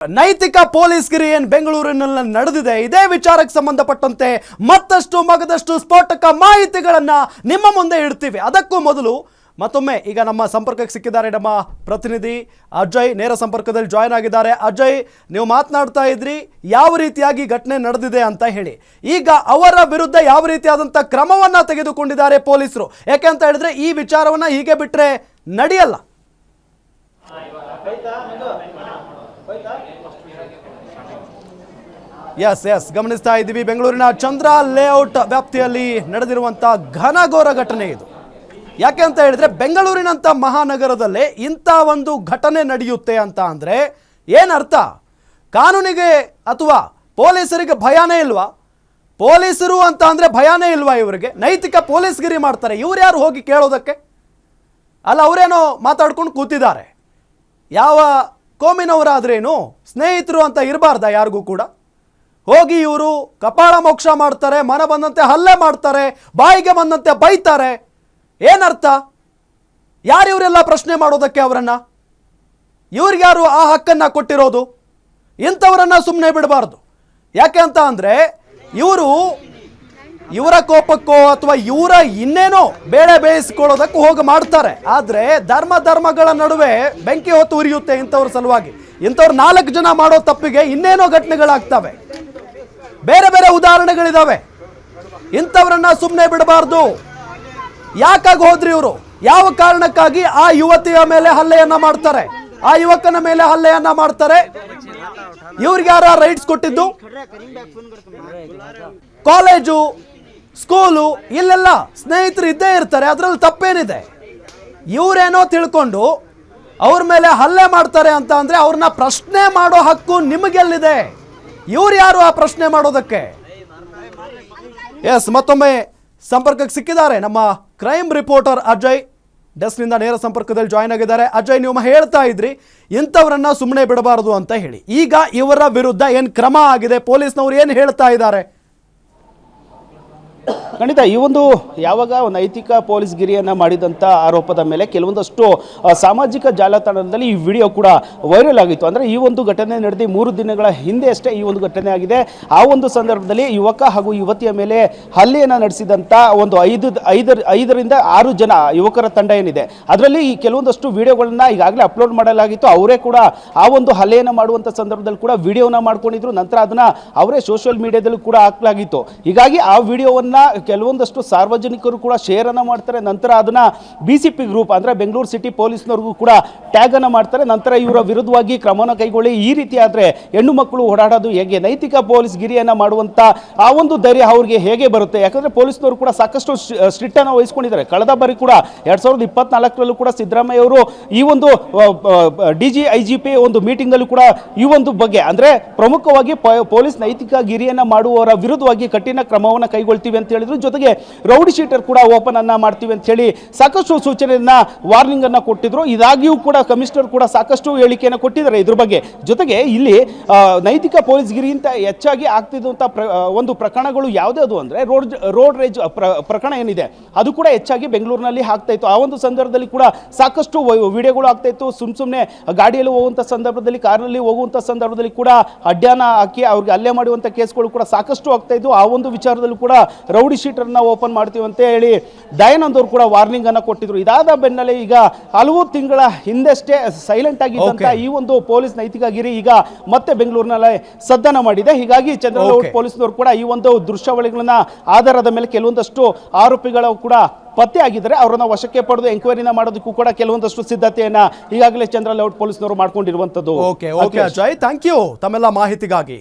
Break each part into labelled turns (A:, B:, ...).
A: ನೈತಿಕ ಪೊಲೀಸ್ಗಿರಿ ಏನು ಬೆಂಗಳೂರಿನಲ್ಲಿ ನಡೆದಿದೆ ಇದೇ ವಿಚಾರಕ್ಕೆ ಸಂಬಂಧಪಟ್ಟಂತೆ ಮತ್ತಷ್ಟು ಮಗದಷ್ಟು ಸ್ಫೋಟಕ ಮಾಹಿತಿಗಳನ್ನು ನಿಮ್ಮ ಮುಂದೆ ಇಡ್ತೀವಿ. ಅದಕ್ಕೂ ಮೊದಲು ಮತ್ತೊಮ್ಮೆ ಈಗ ನಮ್ಮ ಸಂಪರ್ಕಕ್ಕೆ ಸಿಕ್ಕಿದ್ದಾರೆ ನಮ್ಮ ಪ್ರತಿನಿಧಿ ಅಜಯ್, ನೇರ ಸಂಪರ್ಕದಲ್ಲಿ ಜಾಯ್ನ್ ಆಗಿದ್ದಾರೆ. ಅಜಯ್, ನೀವು ಮಾತನಾಡ್ತಾ ಇದ್ರಿ ಯಾವ ರೀತಿಯಾಗಿ ಘಟನೆ ನಡೆದಿದೆ ಅಂತ ಹೇಳಿ. ಈಗ ಅವರ ವಿರುದ್ಧ ಯಾವ ರೀತಿಯಾದಂಥ ಕ್ರಮವನ್ನು ತೆಗೆದುಕೊಂಡಿದ್ದಾರೆ ಪೊಲೀಸರು? ಯಾಕೆ ಅಂತ ಹೇಳಿದ್ರೆ ಈ ವಿಚಾರವನ್ನು ಹೀಗೆ ಬಿಟ್ಟರೆ ನಡೆಯಲ್ಲ. ಎಸ್ ಗಮನಿಸ್ತಾ ಇದ್ದೀವಿ, ಬೆಂಗಳೂರಿನ ಚಂದ್ರ ಲೇಔಟ್ ವ್ಯಾಪ್ತಿಯಲ್ಲಿ ನಡೆದಿರುವಂಥ ಘನಘೋರ ಘಟನೆ ಇದು. ಯಾಕೆ ಅಂತ ಹೇಳಿದ್ರೆ ಬೆಂಗಳೂರಿನಂಥ ಮಹಾನಗರದಲ್ಲೇ ಇಂಥ ಒಂದು ಘಟನೆ ನಡೆಯುತ್ತೆ ಅಂತ ಅಂದರೆ ಏನರ್ಥ? ಕಾನೂನಿಗೆ ಅಥವಾ ಪೊಲೀಸರಿಗೆ ಭಯನೇ ಇಲ್ವಾ? ಪೊಲೀಸರು ಅಂತ ಅಂದರೆ ಭಯನೇ ಇಲ್ವಾ ಇವರಿಗೆ? ನೈತಿಕ ಪೊಲೀಸ್ಗಿರಿ ಮಾಡ್ತಾರೆ. ಇವ್ರು ಯಾರು ಹೋಗಿ ಕೇಳೋದಕ್ಕೆ? ಅಲ್ಲ, ಅವರೇನೋ ಮಾತಾಡ್ಕೊಂಡು ಕೂತಿದ್ದಾರೆ. ಯಾವ ಕೋಮಿನವರಾದ್ರೇನು ಸ್ನೇಹಿತರು ಅಂತ ಇರಬಾರ್ದ ಯಾರಿಗೂ ಕೂಡ? ಹೋಗಿ ಇವರು ಕಪಾಳ ಮೋಕ್ಷ ಮಾಡ್ತಾರೆ, ಮನ ಬಂದಂತೆ ಹಲ್ಲೆ ಮಾಡ್ತಾರೆ, ಬಾಯಿಗೆ ಬಂದಂತೆ ಬೈತಾರೆ. ಏನರ್ಥ? ಯಾರು ಇವರೆಲ್ಲ ಪ್ರಶ್ನೆ ಮಾಡೋದಕ್ಕೆ ಅವರನ್ನ? ಇವ್ರಿಗ್ಯಾರು ಆ ಹಕ್ಕನ್ನು ಕೊಟ್ಟಿರೋದು? ಇಂಥವರನ್ನ ಸುಮ್ಮನೆ ಬಿಡಬಾರ್ದು. ಯಾಕೆ ಅಂತ ಅಂದರೆ ಇವರ ಕೋಪಕ್ಕೋ ಅಥವಾ ಇವರ ಇನ್ನೇನೋ ಬೇಳೆ ಬೇಯಿಸ್ಕೊಳ್ಳೋದಕ್ಕೂ ಹೋಗಿ ಮಾಡ್ತಾರೆ. ಆದರೆ ಧರ್ಮಗಳ ನಡುವೆ ಬೆಂಕಿ ಹೊತ್ತು ಉರಿಯುತ್ತೆ ಇಂಥವ್ರ ಸಲುವಾಗಿ. ಇಂಥವ್ರು 4 ಜನ ಮಾಡೋ ತಪ್ಪಿಗೆ ಇನ್ನೇನೋ ಘಟನೆಗಳಾಗ್ತವೆ. ಬೇರೆ ಬೇರೆ ಉದಾಹರಣೆಗಳಿದಾವೆ. ಇಂಥವ್ರನ್ನ ಸುಮ್ಮನೆ ಬಿಡಬಾರ್ದು. ಯಾಕಾಗಿ ಹೋದ್ರಿ ಇವರು? ಯಾವ ಕಾರಣಕ್ಕಾಗಿ ಆ ಯುವತಿಯ ಮೇಲೆ ಹಲ್ಲೆಯನ್ನ ಮಾಡ್ತಾರೆ, ಆ ಯುವಕನ ಮೇಲೆ ಹಲ್ಲೆಯನ್ನ ಮಾಡ್ತಾರೆ? ಇವ್ರಿಗೆ ಯಾರ ರೈಟ್ಸ್ ಕೊಟ್ಟಿದ್ದು? ಕಾಲೇಜು, ಸ್ಕೂಲು, ಇಲ್ಲೆಲ್ಲ ಸ್ನೇಹಿತರು ಇದ್ದೇ ಇರ್ತಾರೆ. ಅದರಲ್ಲಿ ತಪ್ಪೇನಿದೆ? ಇವರೇನೋ ತಿಳ್ಕೊಂಡು ಅವ್ರ ಮೇಲೆ ಹಲ್ಲೆ ಮಾಡ್ತಾರೆ ಅಂತ ಅಂದ್ರೆ ಅವ್ರನ್ನ ಪ್ರಶ್ನೆ ಮಾಡೋ ಹಕ್ಕು ನಿಮಗೆಲ್ಲಿದೆ? ಇವ್ರು ಯಾರು ಆ ಪ್ರಶ್ನೆ ಮಾಡೋದಕ್ಕೆ? ಮತ್ತೊಮ್ಮೆ ಸಂಪರ್ಕಕ್ಕೆ ಸಿಕ್ಕಿದ್ದಾರೆ ನಮ್ಮ ಕ್ರೈಮ್ ರಿಪೋರ್ಟರ್ ಅಜಯ್, ಡೆಸ್ಕ್ನಿಂದ ನೇರ ಸಂಪರ್ಕದಲ್ಲಿ ಜಾಯ್ನ್ ಆಗಿದ್ದಾರೆ. ಅಜಯ್, ನೀವು ಹೇಳ್ತಾ ಇದ್ರಿ ಇಂಥವ್ರನ್ನ ಸುಮ್ಮನೆ ಬಿಡಬಾರದು ಅಂತ ಹೇಳಿ. ಈಗ ಇವರ ವಿರುದ್ಧ ಏನು ಕ್ರಮ ಆಗಿದೆ? ಪೊಲೀಸ್ನವ್ರು ಏನು ಹೇಳ್ತಾ ಇದ್ದಾರೆ?
B: ಖಂಡಿತ ಈ ಒಂದು ಯಾವಾಗ ನೈತಿಕ ಪೊಲೀಸ್ಗಿರಿಯನ್ನು ಮಾಡಿದಂಥ ಆರೋಪದ ಮೇಲೆ ಕೆಲವೊಂದಷ್ಟು ಸಾಮಾಜಿಕ ಜಾಲತಾಣದಲ್ಲಿ ಈ ವಿಡಿಯೋ ಕೂಡ ವೈರಲ್ ಆಗಿತ್ತು. ಅಂದರೆ ಈ ಒಂದು ಘಟನೆ ನಡೆದು 3 ದಿನಗಳ ಹಿಂದೆ ಅಷ್ಟೇ ಈ ಒಂದು ಘಟನೆ ಆಗಿದೆ. ಆ ಒಂದು ಸಂದರ್ಭದಲ್ಲಿ ಯುವಕ ಹಾಗೂ ಯುವತಿಯ ಮೇಲೆ ಹಲ್ಲೆಯನ್ನು ನಡೆಸಿದಂಥ ಒಂದು 5ರಿಂದ 6 ಜನ ಯುವಕರ ತಂಡ ಏನಿದೆ, ಅದರಲ್ಲಿ ಈ ಕೆಲವೊಂದಷ್ಟು ವಿಡಿಯೋಗಳನ್ನ ಈಗಾಗಲೇ ಅಪ್ಲೋಡ್ ಮಾಡಲಾಗಿತ್ತು. ಅವರೇ ಕೂಡ ಆ ಒಂದು ಹಲ್ಲೆಯನ್ನು ಮಾಡುವಂಥ ಸಂದರ್ಭದಲ್ಲಿ ಕೂಡ ವಿಡಿಯೋನ ಮಾಡ್ಕೊಂಡಿದ್ರು. ನಂತರ ಅದನ್ನು ಅವರೇ ಸೋಷಿಯಲ್ ಮೀಡಿಯಾದಲ್ಲೂ ಕೂಡ ಹಾಕಲಾಗಿತ್ತು. ಹೀಗಾಗಿ ಆ ವಿಡಿಯೋವನ್ನು ಕೆಲವೊಂದಷ್ಟು ಸಾರ್ವಜನಿಕರು ಕೂಡ ಶೇರ್ ಅನ್ನು ಮಾಡ್ತಾರೆ. ನಂತರ ಅದನ್ನ BCP ಗ್ರೂಪ್ ಅಂದ್ರೆ ಬೆಂಗಳೂರು ಸಿಟಿ ಪೊಲೀಸ್ನವ್ರಿಗೂ ಕೂಡ ಟ್ಯಾಗ್ ಅನ್ನು ಮಾಡ್ತಾರೆ. ನಂತರ ಇವರ ವಿರುದ್ಧವಾಗಿ ಕ್ರಮವನ್ನು ಕೈಗೊಳ್ಳಿ, ಈ ರೀತಿ ಆದ್ರೆ ಹೆಣ್ಣು ಮಕ್ಕಳು ಓಡಾಡೋದು ಹೇಗೆ, ನೈತಿಕ ಪೊಲೀಸ್ ಗಿರಿಯನ್ನ ಮಾಡುವಂತ ಆ ಒಂದು ಧೈರ್ಯ ಅವ್ರಿಗೆ ಹೇಗೆ ಬರುತ್ತೆ? ಯಾಕಂದ್ರೆ ಪೊಲೀಸ್ನವರು ಕೂಡ ಸಾಕಷ್ಟು ಸ್ಟ್ರಿಕ್ಟ್ ಅನ್ನು ವಹಿಸಿಕೊಂಡಿದ್ದಾರೆ. ಕಳೆದ ಬಾರಿ ಕೂಡ 2024ರಲ್ಲೂ ಕೂಡ ಸಿದ್ದರಾಮಯ್ಯ ಅವರು ಈ ಒಂದು DGIGP ಒಂದು ಮೀಟಿಂಗ್ ಅಲ್ಲಿ ಕೂಡ ಈ ಒಂದು ಬಗ್ಗೆ ಅಂದ್ರೆ ಪ್ರಮುಖವಾಗಿ ಪೊಲೀಸ್ ನೈತಿಕ ಗಿರಿಯನ್ನ ಮಾಡುವವರ ವಿರುದ್ಧವಾಗಿ ಕಠಿಣ ಕ್ರಮವನ್ನು ಕೈಗೊಳ್ತೀವಿ ಅಂತ ಹೇಳಿದ್ರು. ಜೊತೆಗೆ ರೌಡಿ ಶೀಟರ್ ಕೂಡ ಓಪನ್ ಅನ್ನ ಮಾಡ್ತೀವಿ ಅಂತ ಹೇಳಿ ಸಾಕಷ್ಟು ಸೂಚನೆಯನ್ನ, ವಾರ್ನಿಂಗ್ ಅನ್ನ ಕೊಟ್ಟಿದ್ರು. ಇದಾಗಿಯೂ ಕೂಡ ಕಮಿಷನರ್ ಕೂಡ ಸಾಕಷ್ಟು ಹೇಳಿಕೆಯನ್ನು ಕೊಟ್ಟಿದ್ದಾರೆ ಇದ್ರ ಬಗ್ಗೆ. ಜೊತೆಗೆ ಇಲ್ಲಿ ನೈತಿಕ ಪೊಲೀಸ್ಗಿರಿಗಿಂತ ಹೆಚ್ಚಾಗಿ ಆಗ್ತಿದ್ದಂಥ ಒಂದು ಪ್ರಕರಣಗಳು ಯಾವುದ್ಯಾವುದು ಅಂದ್ರೆ ರೋಡ್ ರೇಜ್ ಪ್ರಕರಣ ಏನಿದೆ ಅದು ಕೂಡ ಹೆಚ್ಚಾಗಿ ಬೆಂಗಳೂರಿನಲ್ಲಿ ಆಗ್ತಾ ಇತ್ತು. ಆ ಒಂದು ಸಂದರ್ಭದಲ್ಲಿ ಕೂಡ ಸಾಕಷ್ಟು ವಿಡಿಯೋಗಳು ಆಗ್ತಾ ಇತ್ತು. ಸುಮ್ಮನೆ ಗಾಡಿಯಲ್ಲಿ ಹೋಗುವಂಥ ಸಂದರ್ಭದಲ್ಲಿ, ಕಾರ್ನಲ್ಲಿ ಹೋಗುವಂಥ ಸಂದರ್ಭದಲ್ಲಿ ಕೂಡ ಅಡ್ಯಾನ ಹಾಕಿ ಅವ್ರಿಗೆ ಹಲ್ಲೆ ಮಾಡುವಂಥ ಕೇಸ್ಗಳು ಕೂಡ ಸಾಕಷ್ಟು ಆಗ್ತಾ ಇದ್ದು. ಆ ಒಂದು ವಿಚಾರದಲ್ಲೂ ಕೂಡ ರೌಡಿ ಶೀಟರ್ನ ಓಪನ್ ಮಾಡ್ತೀವಿ ಅಂತ ಹೇಳಿ ದಯಾನಂದ್ ಅವರು ಕೂಡ ವಾರ್ನಿಂಗ್ ಅನ್ನ ಕೊಟ್ಟಿದ್ರು. ಇದಾದ ಬೆನ್ನಲ್ಲೇ ಈಗ ಹಲವು ತಿಂಗಳ ಹಿಂದಷ್ಟೇ ಸೈಲೆಂಟ್ ಆಗಿದ್ದಂತ ಈ ಒಂದು ಪೊಲೀಸ್ ನೈತಿಕ ಗಿರಿ ಈಗ ಮತ್ತೆ ಬೆಂಗಳೂರಿನಲ್ಲಿ ಸದ್ದನ ಮಾಡಿದೆ. ಹೀಗಾಗಿ ಚಂದ್ರಲೇಔಟ್ ಪೊಲೀಸ್ನವರು ಕೂಡ ಈ ಒಂದು ದೃಶ್ಯಾವಳಿಗಳನ್ನ ಆಧಾರದ ಮೇಲೆ ಕೆಲವೊಂದಷ್ಟು ಆರೋಪಿಗಳು ಕೂಡ ಪತ್ತೆ ಆಗಿದ್ದಾರೆ. ಅವರನ್ನ ವಶಕ್ಕೆ ಪಡೆದು ಎಂಕ್ವೈರಿನ ಮಾಡೋದಕ್ಕೂ ಕೂಡ ಕೆಲವೊಂದಷ್ಟು ಸಿದ್ಧತೆಯನ್ನ ಈಗಾಗಲೇ ಚಂದ್ರಲೇಔಟ್ ಪೊಲೀಸ್ನವರು ಮಾಡ್ಕೊಂಡಿರುವಂತದ್ದು.
A: ಓಕೆ ಅಜಯ್, ಥ್ಯಾಂಕ್ ಯು ತಮ್ಮೆಲ್ಲ ಮಾಹಿತಿಗಾಗಿ.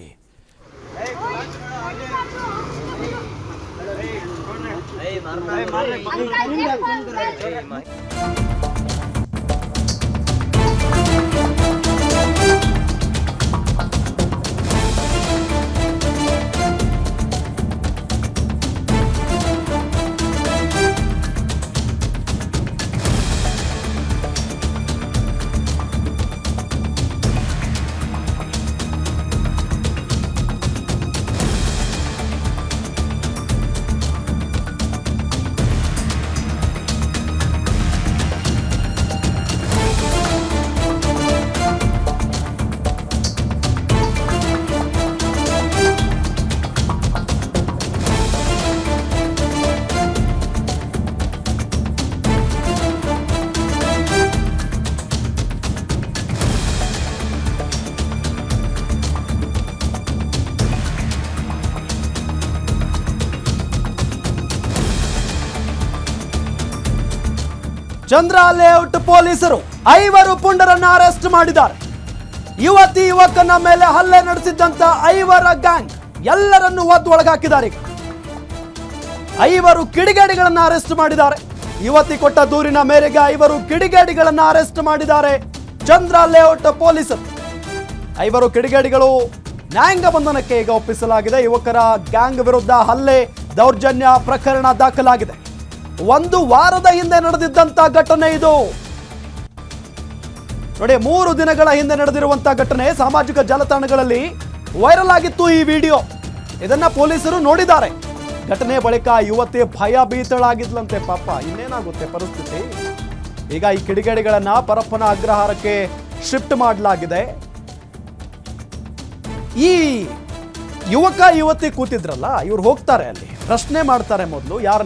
A: ಚಂದ್ರ ಲೇಔಟ್ ಪೊಲೀಸರು 5 ಪುಂಡರನ್ನ ಅರೆಸ್ಟ್ ಮಾಡಿದ್ದಾರೆ. ಯುವತಿ ಯುವಕನ ಮೇಲೆ ಹಲ್ಲೆ ನಡೆಸಿದ್ದಂತ 5 ಗ್ಯಾಂಗ್ ಎಲ್ಲರನ್ನು ಒಳಗಾಕಿದ್ದಾರೆ. 5 ಕಿಡಿಗೇಡಿಗಳನ್ನ ಅರೆಸ್ಟ್ ಮಾಡಿದ್ದಾರೆ. ಯುವತಿ ಕೊಟ್ಟ ದೂರಿನ ಮೇರೆಗೆ 5 ಕಿಡಿಗೇಡಿಗಳನ್ನ ಅರೆಸ್ಟ್ ಮಾಡಿದ್ದಾರೆ ಚಂದ್ರ ಲೇಔಟ್ ಪೊಲೀಸರು. 5 ಕಿಡಿಗೇಡಿಗಳು ನ್ಯಾಯಾಂಗ ಬಂಧನಕ್ಕೆ ಈಗ ಒಪ್ಪಿಸಲಾಗಿದೆ. ಯುವಕರ ಗ್ಯಾಂಗ್ ವಿರುದ್ಧ ಹಲ್ಲೆ ದೌರ್ಜನ್ಯ ಪ್ರಕರಣ ದಾಖಲಾಗಿದೆ. 1 ವಾರದ ಹಿಂದೆ ನಡೆದಿದ್ದಂತ ಘಟನೆ ಇದು ನೋಡಿ. 3 ದಿನಗಳ ಹಿಂದೆ ನಡೆದಿರುವಂತಹ ಘಟನೆ ಸಾಮಾಜಿಕ ಜಾಲತಾಣಗಳಲ್ಲಿ ವೈರಲ್ ಆಗಿತ್ತು ಈ ವಿಡಿಯೋ. ಇದನ್ನ ಪೊಲೀಸರು ನೋಡಿದ್ದಾರೆ. ಘಟನೆ ಬಳಿಕ ಯುವತಿ ಭಯಭೀತಳಾಗಿದ್ಲಂತೆ. ಪಾಪ ಇನ್ನೇನಾಗುತ್ತೆ ಪರಿಸ್ಥಿತಿ. ಈಗ ಈ ಕಿಡಿಗೇಡಿಗಳನ್ನ ಪರಪ್ಪನ ಅಗ್ರಹಾರಕ್ಕೆ ಶಿಫ್ಟ್ ಮಾಡಲಾಗಿದೆ. ಈ ಯುವಕ ಯುವತಿ ಕೂತಿದ್ರಲ್ಲ, ಇವ್ರು ಹೋಗ್ತಾರೆ ಅಲ್ಲಿ, ಪ್ರಶ್ನೆ ಮಾಡ್ತಾರೆ. ಮೊದಲು ಯಾರು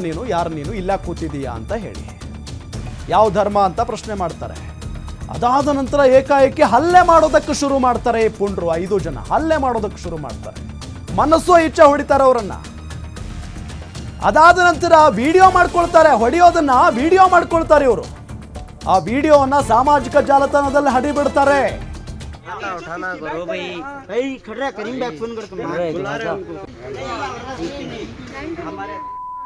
A: ನೀನು ಇಲ್ಲ ಕೂತಿದೀಯಾ ಅಂತ ಹೇಳಿ, ಯಾವ ಧರ್ಮ ಅಂತ ಪ್ರಶ್ನೆ ಮಾಡ್ತಾರೆ. ಅದಾದ ನಂತರ ಏಕಾಏಕಿ ಹಲ್ಲೆ ಮಾಡೋದಕ್ಕೆ ಶುರು ಮಾಡ್ತಾರೆ. ಈ ಪುಂಡ್ರು 5 ಜನ ಹಲ್ಲೆ ಮಾಡೋದಕ್ಕೆ ಶುರು ಮಾಡ್ತಾರೆ. ಮನಸ್ಸು ಇಚ್ಛೆ ಹೊಡಿತಾರೆ ಅವರನ್ನ. ಅದಾದ ನಂತರ ವಿಡಿಯೋ ಮಾಡ್ಕೊಳ್ತಾರೆ. ಹೊಡೆಯೋದನ್ನ ವಿಡಿಯೋ ಮಾಡ್ಕೊಳ್ತಾರೆ ಇವರು. ಆ ವಿಡಿಯೋವನ್ನ ಸಾಮಾಜಿಕ ಜಾಲತಾಣದಲ್ಲಿ ಹಡಿಬಿಡ್ತಾರೆ.
C: उठाना करो भाई भाई खड़ा करीम बैग फोन कर बुला रहे उनको हमारे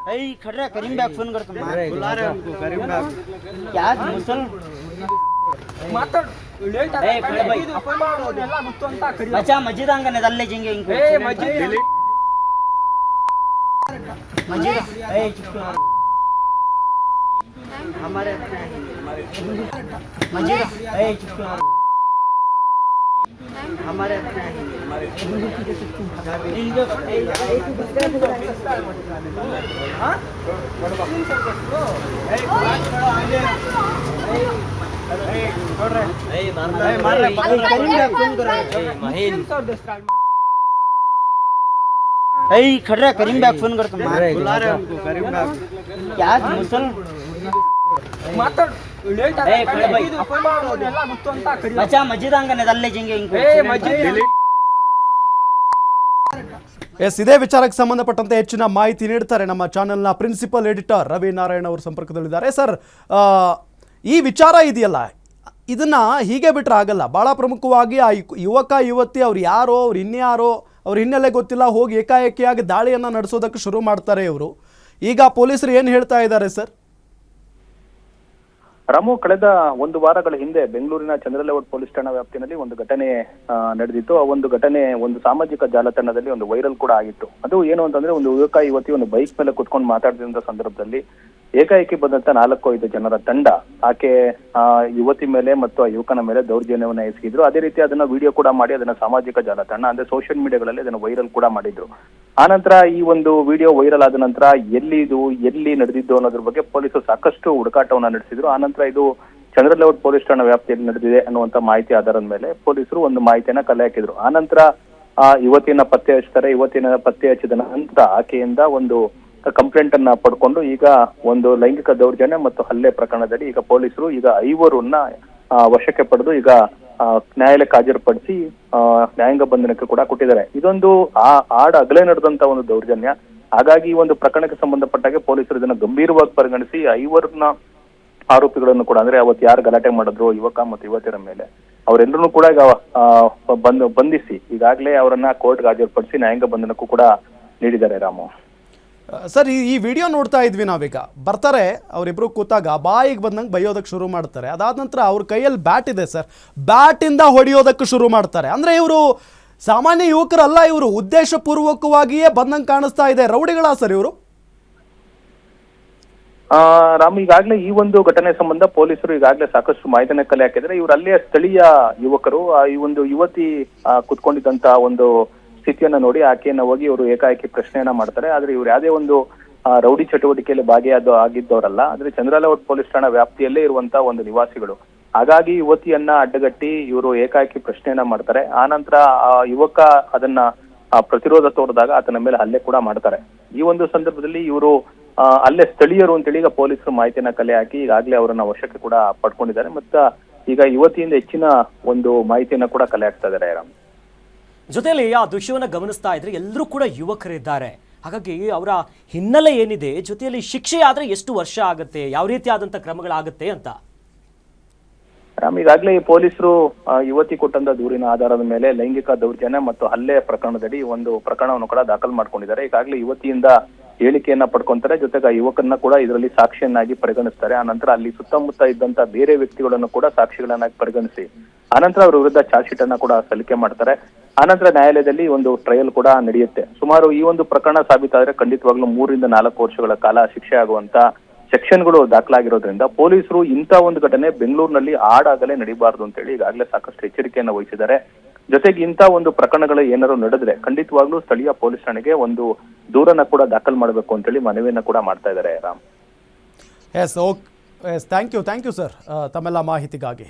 C: भाई खड़ा करीम बैग फोन कर बुला रहे उनको करीम बैग क्या मुसल ಮಾತಾಡು ಲೇಟ್ ಆಗಿದೆ ಭಾई ಅಪ್ಪ ಮಾಡೋದು ಎಲ್ಲ ಮುತ್ತು ಅಂತ ಕರಿ ಮಚ್ಚಾ ಮಸ್ಜಿದ್ ಅಂಗನೆ ದಲ್ಲೇ ಜಿಂಗೆ ಇಂಕೋ ಏ ಮಸ್ಜಿದ್ ಮಸ್ಜಿದ್ ಏ ಚುಪ್ हमारे मस्जिद ए चुप हमारे खड़ा करीम बैग फोन कर बुला रहे उनको करीम बैग क्या मुसल ಮಾತಾಡು ಲೇಟ್ ಆಗಿದೆ ಭಾई ಅಪ್ಪ ಮಾಡೋದು ಎಲ್ಲ ಮುತ್ತು ಅಂತ ಕರಿ ಮಚ್ಚಾ ಮಸ್ಜಿದ್ ಅಂಗನೆ ದಲ್ಲೇ ಜಿಂಗೆ ಇಂಕೋ ಏ ಮಸ್ಜಿದ್
A: ಎಸ್, ಇದೇ ವಿಚಾರಕ್ಕೆ ಸಂಬಂಧಪಟ್ಟಂತೆ ಹೆಚ್ಚಿನ ಮಾಹಿತಿ ನೀಡ್ತಾರೆ ನಮ್ಮ ಚಾನೆಲ್ನ ಪ್ರಿನ್ಸಿಪಲ್ ಎಡಿಟರ್ ರವಿ ನಾರಾಯಣ್ ಅವರು ಸಂಪರ್ಕದಲ್ಲಿದ್ದಾರೆ. ಸರ್, ಈ ವಿಚಾರ ಇದೆಯಲ್ಲ, ಇದನ್ನ ಹೀಗೆ ಬಿಟ್ಟರೆ ಆಗಲ್ಲ. ಭಾಳ ಪ್ರಮುಖವಾಗಿ ಆ ಯುವಕ ಯುವತಿ ಅವ್ರು ಯಾರೋ, ಅವ್ರು ಇನ್ಯಾರೋ, ಅವ್ರ ಹಿನ್ನೆಲೆ ಗೊತ್ತಿಲ್ಲ, ಹೋಗಿ ಏಕಾಏಕಿಯಾಗಿ ದಾಳಿಯನ್ನು ನಡೆಸೋದಕ್ಕೆ ಶುರು ಮಾಡ್ತಾರೆ ಇವರು. ಈಗ ಪೊಲೀಸರು ಏನು ಹೇಳ್ತಾ ಇದ್ದಾರೆ ಸರ್?
D: ರಾಮು, ಕಳೆದ 1 ವಾರಗಳ ಹಿಂದೆ ಬೆಂಗಳೂರಿನ ಚಂದ್ರಲೇಔಟ್ ಪೊಲೀಸ್ ಠಾಣಾ ವ್ಯಾಪ್ತಿಯಲ್ಲಿ ಒಂದು ಘಟನೆ ನಡೆದಿತ್ತು. ಆ ಒಂದು ಘಟನೆ ಒಂದು ಸಾಮಾಜಿಕ ಜಾಲತಾಣದಲ್ಲಿ ಒಂದು ವೈರಲ್ ಕೂಡ ಆಗಿತ್ತು. ಅದು ಏನು ಅಂತಂದ್ರೆ, ಒಂದು ಯುವಕ ಯುವತಿ ಒಂದು ಬೈಕ್ ಮೇಲೆ ಕುತ್ಕೊಂಡು ಮಾತಾಡ್ತಿದ್ದ ಸಂದರ್ಭದಲ್ಲಿ ಏಕಾಏಕಿ ಬಂದಂತ 4-5 ಜನರ ತಂಡ ಆಕೆ ಯುವತಿ ಮೇಲೆ ಮತ್ತು ಆ ಯುವಕನ ಮೇಲೆ ದೌರ್ಜನ್ಯವನ್ನ ಎಸಗಿದ್ರು. ಅದೇ ರೀತಿ ಅದನ್ನ ವಿಡಿಯೋ ಕೂಡ ಮಾಡಿ ಅದನ್ನ ಸಾಮಾಜಿಕ ಜಾಲತಾಣ ಅಂದ್ರೆ ಸೋಷಿಯಲ್ ಮೀಡಿಯಾಗಳಲ್ಲಿ ಅದನ್ನ ವೈರಲ್ ಕೂಡ ಮಾಡಿದ್ರು. ಆನಂತರ ಈ ಒಂದು ವಿಡಿಯೋ ವೈರಲ್ ಆದ ನಂತರ ಎಲ್ಲಿ ನಡೆದಿದ್ದು ಅನ್ನೋದ್ರ ಬಗ್ಗೆ ಪೊಲೀಸರು ಸಾಕಷ್ಟು ಹುಡುಕಾಟವನ್ನ ನಡೆಸಿದ್ರು. ಆನಂತರ ಇದು ಚಂದ್ರಲೇಔಟ್ ಪೊಲೀಸ್ ಠಾಣಾ ವ್ಯಾಪ್ತಿಯಲ್ಲಿ ನಡೆದಿದೆ ಅನ್ನುವಂತ ಮಾಹಿತಿ ಆಧಾರದ ಮೇಲೆ ಪೊಲೀಸರು ಒಂದು ಮಾಹಿತಿಯನ್ನ ಕಲೆ ಹಾಕಿದ್ರು. ಆನಂತರ ಯುವತಿಯನ್ನ ಪತ್ತೆ ಹಚ್ತಾರೆ. ಯುವತಿಯನ್ನ ಪತ್ತೆ ಹಚ್ಚಿದ ನಂತರ ಆಕೆಯಿಂದ ಒಂದು ಕಂಪ್ಲೇಂಟ್ ಅನ್ನ ಪಡ್ಕೊಂಡು ಈಗ ಒಂದು ಲೈಂಗಿಕ ದೌರ್ಜನ್ಯ ಮತ್ತು ಹಲ್ಲೆ ಪ್ರಕರಣದಲ್ಲಿ ಈಗ ಪೊಲೀಸರು ಈಗ 5ರನ್ನ ವಶಕ್ಕೆ ಪಡೆದು ಈಗ ನ್ಯಾಯಾಲಯಕ್ಕೆ ಹಾಜರುಪಡಿಸಿ ನ್ಯಾಯಾಂಗ ಬಂಧನಕ್ಕೆ ಕೂಡ ಕೊಟ್ಟಿದ್ದಾರೆ. ಇದೊಂದು ಅಗಲೇ ನಡೆದಂತ ಒಂದು ದೌರ್ಜನ್ಯ. ಹಾಗಾಗಿ ಈ ಒಂದು ಪ್ರಕರಣಕ್ಕೆ ಸಂಬಂಧಪಟ್ಟಾಗೆ ಪೊಲೀಸರು ಇದನ್ನ ಗಂಭೀರವಾಗಿ ಪರಿಗಣಿಸಿ 5ರನ್ನ ಆರೋಪಿಗಳನ್ನು ಕೂಡ, ಅಂದ್ರೆ ಅವತ್ತು ಯಾರು ಗಲಾಟೆ ಮಾಡಿದ್ರು ಯುವಕ ಮತ್ತು ಯುವತಿಯರ ಮೇಲೆ, ಅವರೆಲ್ಲರೂ ಕೂಡ ಈಗ ಬಂಧಿಸಿ ಈಗಾಗಲೇ ಅವರನ್ನ ಕೋರ್ಟ್ಗೆ ಹಾಜರುಪಡಿಸಿ ನ್ಯಾಯಾಂಗ ಬಂಧನಕ್ಕೂ ಕೂಡ ನೀಡಿದ್ದಾರೆ. ರಾಮು
A: ಸರ್, ಈ ವಿಡಿಯೋ ನೋಡ್ತಾ ಇದ್ವಿ ನಾವೀಗ. ಬರ್ತಾರೆ ಅವರಿಬ್ರು ಕೂತಾಗ ಬಾಯಿಗೆ ಬಂದಂಗೆ ಬೈಯೋದಕ್ಕೆ ಶುರು ಮಾಡ್ತಾರೆ. ಅದಾದ ನಂತರ ಅವ್ರ ಕೈಯಲ್ಲಿ ಬ್ಯಾಟ್ ಇದೆ ಸರ್, ಬ್ಯಾಟಿಂದ ಹೊಡೆಯೋದಕ್ಕೆ ಶುರು ಮಾಡ್ತಾರೆ. ಅಂದರೆ ಇವರು ಸಾಮಾನ್ಯ ಯುವಕರಲ್ಲ, ಇವರು ಉದ್ದೇಶಪೂರ್ವಕವಾಗಿಯೇ ಬಂದಂಗೆ ಕಾಣಿಸ್ತಾ ಇದೆ. ರೌಡಿಗಳ ಸರ್ ಇವರು?
D: ರಾಮ್, ಈಗಾಗಲೇ ಈ ಒಂದು ಘಟನೆ ಸಂಬಂಧ ಪೊಲೀಸರು ಈಗಾಗಲೇ ಸಾಕಷ್ಟು ಮಾಹಿತಿನ ಕಲೆ ಹಾಕಿದ್ರೆ. ಇವರು ಅಲ್ಲಿಯ ಸ್ಥಳೀಯ ಯುವಕರು ಈ ಒಂದು ಯುವತಿ ಕುತ್ಕೊಂಡಿದ್ದಂತ ಒಂದು ಸ್ಥಿತಿಯನ್ನ ನೋಡಿ ಆಕೆಯನ್ನ ಹೋಗಿ ಇವರು ಏಕಾಏಕಿ ಪ್ರಶ್ನೆಯನ್ನ ಮಾಡ್ತಾರೆ. ಆದ್ರೆ ಇವ್ರು ಯಾವುದೇ ಒಂದು ರೌಡಿ ಚಟುವಟಿಕೆಯಲ್ಲಿ ಆಗಿದ್ದವರಲ್ಲ. ಆದ್ರೆ ಚಂದ್ರಲೇಔಟ್ ಪೊಲೀಸ್ ಠಾಣಾ ವ್ಯಾಪ್ತಿಯಲ್ಲೇ ಇರುವಂತ ಒಂದು ನಿವಾಸಿಗಳು. ಹಾಗಾಗಿ ಯುವತಿಯನ್ನ ಅಡ್ಡಗಟ್ಟಿ ಇವರು ಏಕಾಏಕಿ ಪ್ರಶ್ನೆಯನ್ನ ಮಾಡ್ತಾರೆ. ಆನಂತರ ಆ ಯುವಕ ಅದನ್ನ ಪ್ರತಿರೋಧ ತೋರಿದಾಗ ಆತನ ಮೇಲೆ ಹಲ್ಲೆ ಕೂಡ ಮಾಡ್ತಾರೆ. ಈ ಒಂದು ಸಂದರ್ಭದಲ್ಲಿ ಇವರು ಅಲ್ಲೇ ಸ್ಥಳೀಯರು ಅಂತೇಳಿ ಈಗ ಪೊಲೀಸರು ಮಾಹಿತಿಯನ್ನ ಕಲೆ ಹಾಕಿ ಈಗಾಗಲೇ ಅವರನ್ನ ವಶಕ್ಕೆ ಕೂಡ ಪಡ್ಕೊಂಡಿದ್ದಾರೆ. ಮತ್ತೆ ಈಗ ಯುವತಿಯಿಂದ ಹೆಚ್ಚಿನ ಒಂದು ಮಾಹಿತಿಯನ್ನ ಕೂಡ ಕಲೆ ಹಾಕ್ತಾ ಇದ್ದಾರೆ.
E: ಜೊತೆಯಲ್ಲಿ ಆ ದೃಶ್ಯವನ್ನ ಗಮನಿಸ್ತಾ ಇದ್ರೆ ಎಲ್ಲರೂ ಕೂಡ ಯುವಕರಿದ್ದಾರೆ. ಹಾಗಾಗಿ ಅವರ ಹಿನ್ನೆಲೆ ಏನಿದೆ, ಜೊತೆಯಲ್ಲಿ ಶಿಕ್ಷೆ ಆದರೆ ಎಷ್ಟು ವರ್ಷ ಆಗುತ್ತೆ, ಯಾವ ರೀತಿಯಾದಂಥ ಕ್ರಮಗಳಾಗುತ್ತೆ ಅಂತ?
D: ರಾಮ್, ಈಗಾಗಲೇ ಈ ಪೊಲೀಸರು ಯುವತಿ ಕೊಟ್ಟಂತ ದೂರಿನ ಆಧಾರದ ಮೇಲೆ ಲೈಂಗಿಕ ದೌರ್ಜನ್ಯ ಮತ್ತು ಹಲ್ಲೆ ಪ್ರಕರಣದಡಿ ಒಂದು ಪ್ರಕರಣವನ್ನು ಕೂಡ ದಾಖಲು ಮಾಡ್ಕೊಂಡಿದ್ದಾರೆ. ಈಗಾಗಲೇ ಯುವತಿಯಿಂದ ಹೇಳಿಕೆಯನ್ನ ಪಡ್ಕೊಂತಾರೆ, ಜೊತೆಗೆ ಆ ಯುವಕನ್ನ ಕೂಡ ಇದರಲ್ಲಿ ಸಾಕ್ಷಿಯನ್ನಾಗಿ ಪರಿಗಣಿಸ್ತಾರೆ. ಆನಂತರ ಅಲ್ಲಿ ಸುತ್ತಮುತ್ತ ಇದ್ದಂತ ಬೇರೆ ವ್ಯಕ್ತಿಗಳನ್ನು ಕೂಡ ಸಾಕ್ಷಿಗಳನ್ನಾಗಿ ಪರಿಗಣಿಸಿ ಆನಂತರ ಅವರ ವಿರುದ್ಧ ಚಾರ್ಜ್ ಶೀಟ್ ಅನ್ನ ಕೂಡ ಸಲ್ಲಿಕೆ ಮಾಡ್ತಾರೆ. ಆನಂತರ ನ್ಯಾಯಾಲಯದಲ್ಲಿ ಒಂದು ಟ್ರಯಲ್ ಕೂಡ ನಡೆಯುತ್ತೆ. ಸುಮಾರು ಈ ಒಂದು ಪ್ರಕರಣ ಸಾಬೀತಾದ್ರೆ ಖಂಡಿತವಾಗ್ಲೂ 3 ರಿಂದ 4 ವರ್ಷಗಳ ಕಾಲ ಶಿಕ್ಷೆ ಆಗುವಂತ ಸೆಕ್ಷನ್ಗಳು ದಾಖಲಾಗಿರೋದ್ರಿಂದ ಪೊಲೀಸರು ಇಂಥ ಒಂದು ಘಟನೆ ಬೆಂಗಳೂರಿನಲ್ಲಿ ಆಡಾಗಲೇ ನಡೀಬಾರ್ದು ಅಂತ ಹೇಳಿ ಈಗಾಗಲೇ ಸಾಕಷ್ಟು ಎಚ್ಚರಿಕೆಯನ್ನು ವಹಿಸಿದ್ದಾರೆ. ಜೊತೆಗೆ ಇಂಥ ಒಂದು ಪ್ರಕರಣಗಳು ಏನಾದ್ರು ನಡೆದ್ರೆ ಖಂಡಿತವಾಗ್ಲೂ ಸ್ಥಳೀಯ ಪೊಲೀಸ್ ಠಾಣೆಗೆ ಒಂದು ದೂರನ್ನ ಕೂಡ ದಾಖಲು ಮಾಡಬೇಕು ಅಂತ ಹೇಳಿ ಮನವಿಯನ್ನ ಕೂಡ ಮಾಡ್ತಾ ಇದ್ದಾರೆ. Ram,
A: yes thank you sir ತಮ್ಮೆಲ್ಲ ಮಾಹಿತಿಗಾಗಿ.